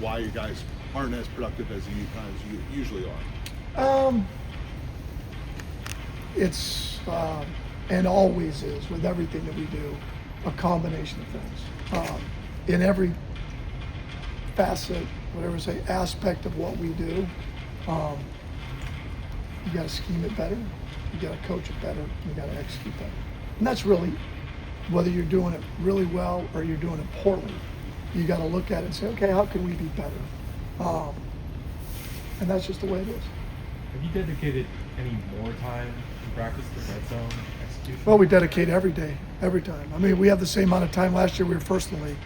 why you guys aren't as productive as you usually are? It's and always is with everything that we do, a combination of things. In every facet, whatever say, aspect of what we do, you got to scheme it better, you got to coach it better, you got to execute better. And that's really, whether you're doing it really well or you're doing it poorly, you got to look at it and say, okay, how can we be better? And that's just the way it is. Have you dedicated any more time in practice to red zone execution? Well, we dedicate every day, every time. I mean, we have the same amount of time. Last year we were first in the league.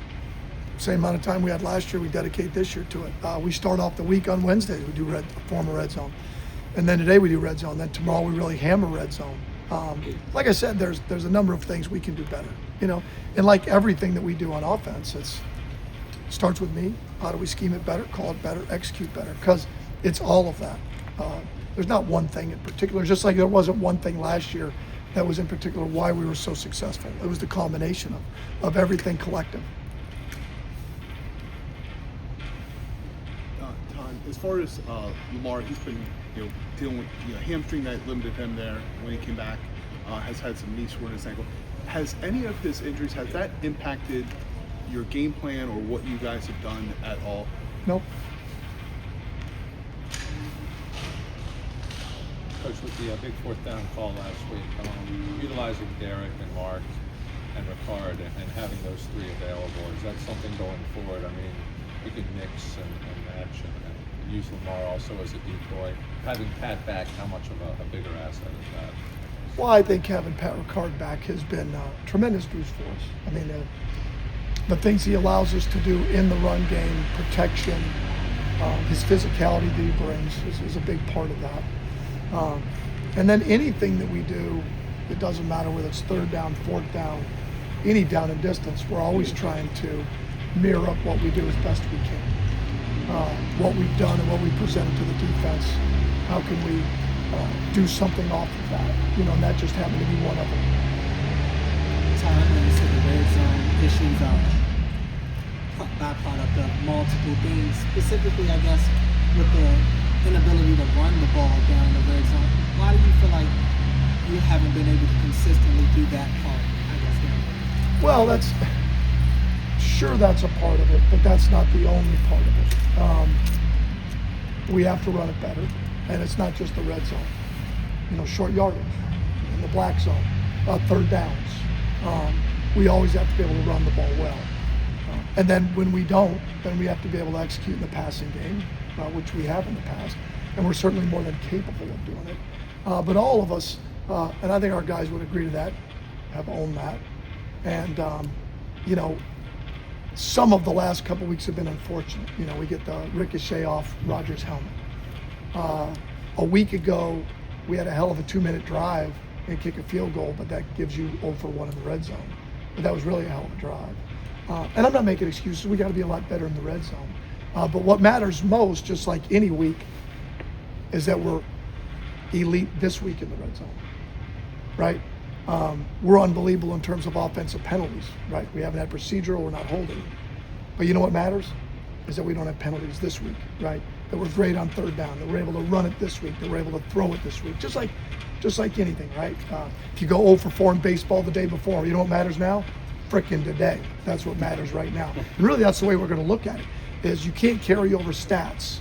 Same amount of time we had last year, we dedicate this year to it. We start off the week on Wednesdays, we do former red zone. And then today we do red zone. Then tomorrow we really hammer red zone. Like I said, there's a number of things we can do better, you know. And like everything that we do on offense, it starts with me. How do we scheme it better, call it better, execute better? Because it's all of that. There's not one thing in particular. Just like there wasn't one thing last year that was in particular why we were so successful. It was the combination of everything collective. Todd, as far as Lamar, he's been dealing with hamstring that limited him there when he came back. Has had some knee soreness, ankle. Has any of his injuries, has that impacted your game plan or what you guys have done at all? Nope. Coach, with the big fourth down call last week, utilizing Derek and Mark and Ricard and having those three available, is that something going forward? I mean, you can mix and match and use Lamar also as a decoy. Having Pat back, how much of a bigger asset is that? Well, I think having Pat Ricard back has been a tremendous boost for us. I mean, the things he allows us to do in the run game, protection, his physicality that he brings is a big part of that. And then anything that we do, it doesn't matter whether it's third down, fourth down, any down and distance, we're always trying to mirror up what we do as best we can. What we've done and what we presented to the defense, how can we do something off of that? And that just happened to be one of them. Todd, you said the red zone issues are byproduct of multiple things, specifically, I guess, with the inability to run the ball down in the red zone. Why do you feel like you haven't been able to consistently do that part, I guess? Well, that's a part of it, but that's not the only part of it. We have to run it better, and it's not just the red zone. Short yardage, in the black zone, third downs. We always have to be able to run the ball well. And then when we don't, then we have to be able to execute in the passing game, which we have in the past, and we're certainly more than capable of doing it. But all of us, and I think our guys would agree to that, have owned that. And, some of the last couple weeks have been unfortunate. We get the ricochet off Rodgers' helmet. A week ago, we had a hell of a 2-minute drive and kick a field goal, but that gives you 0 for 1 in the red zone. But that was really a hell of a drive. And I'm not making excuses. We got to be a lot better in the red zone. But what matters most, just like any week, is that we're elite this week in the red zone, right? We're unbelievable in terms of offensive penalties, right? We haven't had procedural, we're not holding. But you know what matters? Is that we don't have penalties this week, right? That we're great on third down, that we're able to run it this week, that we're able to throw it this week, just like anything, right? If you go 0 for 4 in baseball the day before, you know what matters now? Frickin' today. That's what matters right now. And really, that's the way we're going to look at it, is you can't carry over stats,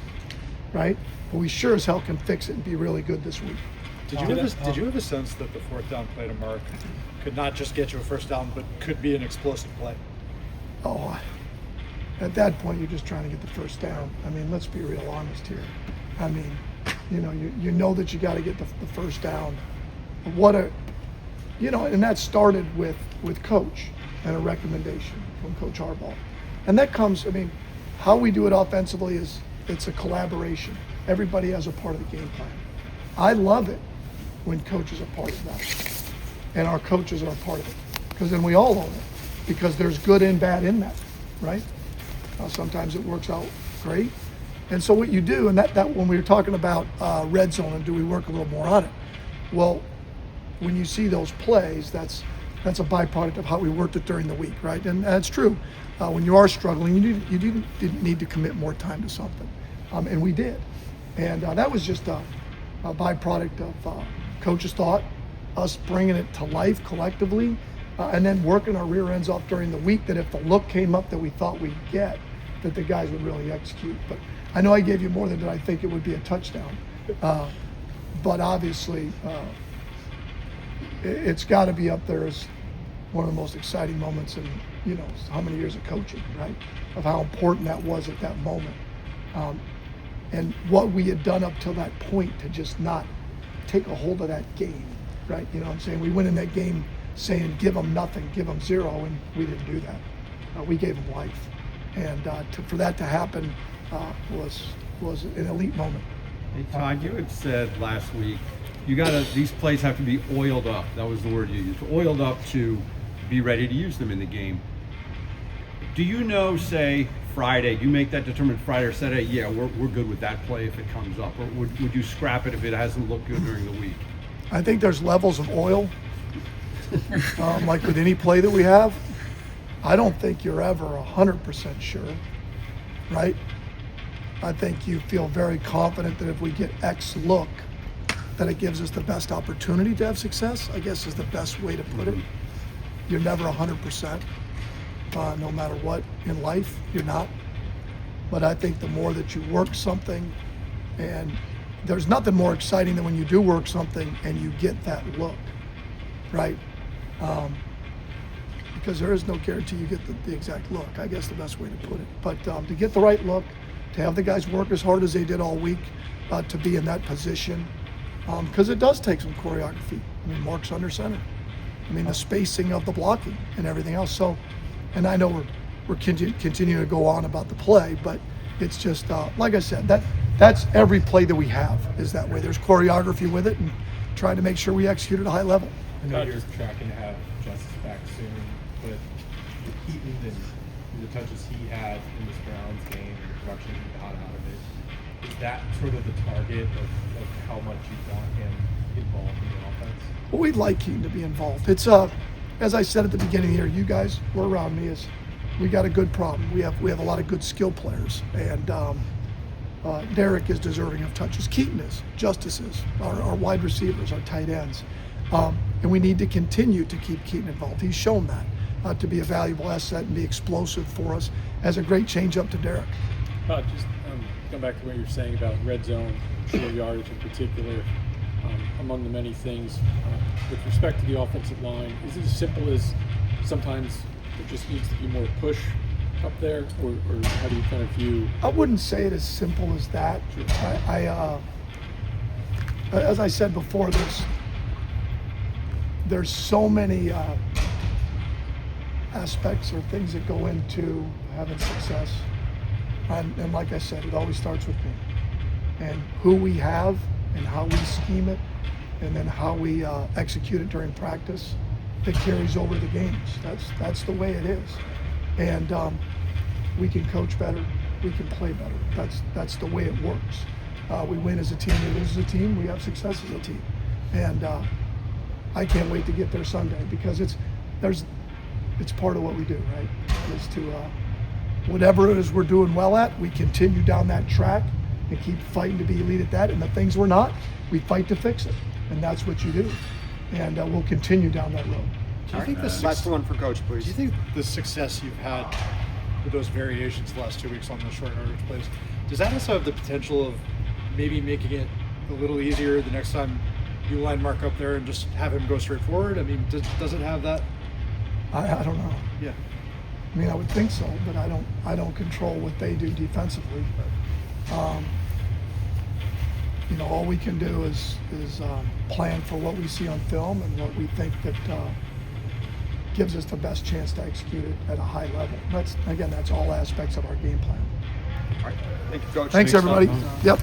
right? But we sure as hell can fix it and be really good this week. Did you have a sense that the fourth down play to Mark could not just get you a first down, but could be an explosive play? Oh, at that point, you're just trying to get the first down. I mean, let's be real honest here. I mean, you know that you got to get the first down. And that started with Coach and a recommendation from Coach Harbaugh. And that comes, how we do it offensively it's a collaboration. Everybody has a part of the game plan. I love it when Coach is a part of that. And our coaches are a part of it. Because then we all own it. Because there's good and bad in that, right? Sometimes it works out great. And so what you do, and that when we were talking about red zone and do we work a little more on it, well, when you see those plays, that's that's a byproduct of how we worked it during the week, right? And that's true. When you are struggling, you didn't need to commit more time to something, and we did. And that was just a byproduct of coach's thought, us bringing it to life collectively, and then working our rear ends off during the week, that if the look came up that we thought we'd get, that the guys would really execute. But I know I gave you more than did I think it would be a touchdown. But obviously, it's got to be up there as one of the most exciting moments in, how many years of coaching, right? Of how important that was at that moment. And what we had done up till that point to just not take a hold of that game, right? You know what I'm saying? We went in that game saying, give them nothing, give them zero, and we didn't do that. We gave them life. And for that to happen was an elite moment. Hey Todd, you had said last week, these plays have to be oiled up. That was the word you used. Oiled up to be ready to use them in the game. Do you know, say, Friday, do you make that determined Friday or Saturday? Yeah, we're good with that play if it comes up. Or would you scrap it if it hasn't looked good during the week? I think there's levels of oil, like with any play that we have. I don't think you're ever 100% sure, right? I think you feel very confident that if we get X look, that it gives us the best opportunity to have success, I guess is the best way to put it. You're never 100%, no matter what in life, you're not. But I think the more that you work something, and there's nothing more exciting than when you do work something and you get that look, right? Because there is no guarantee you get the exact look, I guess the best way to put it. But to get the right look, to have the guys work as hard as they did all week, to be in that position, because it does take some choreography. I mean, Mark's under center. I mean, the spacing of the blocking and everything else. So, and I know we're continuing to go on about the play, but it's just, like I said, that's every play that we have is that way. There's choreography with it and trying to make sure we execute at a high level. I know you're tracking to have Justice back soon, but the Keaton and the touches he had in this Browns game and the production he got out of it, is that sort of the target of how much you want him involved in the offense? Well, we'd like Keaton to be involved. It's as I said at the beginning of the year, you guys were around me, is we got a good problem. We have a lot of good skill players, and Derek is deserving of touches. Keaton is, Justice is, our wide receivers, our tight ends. And we need to continue to keep Keaton involved. He's shown that to be a valuable asset and be explosive for us as a great change up to Derek. Just going back to what you're saying about red zone, short yardage in particular, among the many things, with respect to the offensive line, is it as simple as sometimes there just needs to be more push up there, or how do you kind of view? I wouldn't say it as simple as that. I as I said before, there's so many aspects or things that go into having success. And like I said, it always starts with me. And who we have and how we scheme it and then how we execute it during practice that carries over the games. That's the way it is. And we can coach better, we can play better. That's the way it works. We win as a team, we lose as a team, we have success as a team. And I can't wait to get there Sunday because it's part of what we do, right? Is to whatever it is we're doing well at, we continue down that track and keep fighting to be elite at that. And the things we're not, we fight to fix it. And that's what you do. And we'll continue down that road. Do you think Last one for Coach, please. Do you think the success you've had with those variations the last 2 weeks on the short yardage plays, does that also have the potential of maybe making it a little easier the next time you line Mark up there and just have him go straight forward? I mean, does it have that? I don't know. Yeah. I mean, I would think so, but I don't control what they do defensively. All we can do is plan for what we see on film and what we think that gives us the best chance to execute it at a high level. That's all aspects of our game plan. All right. Thank you, Coach. Thanks everybody. Yep.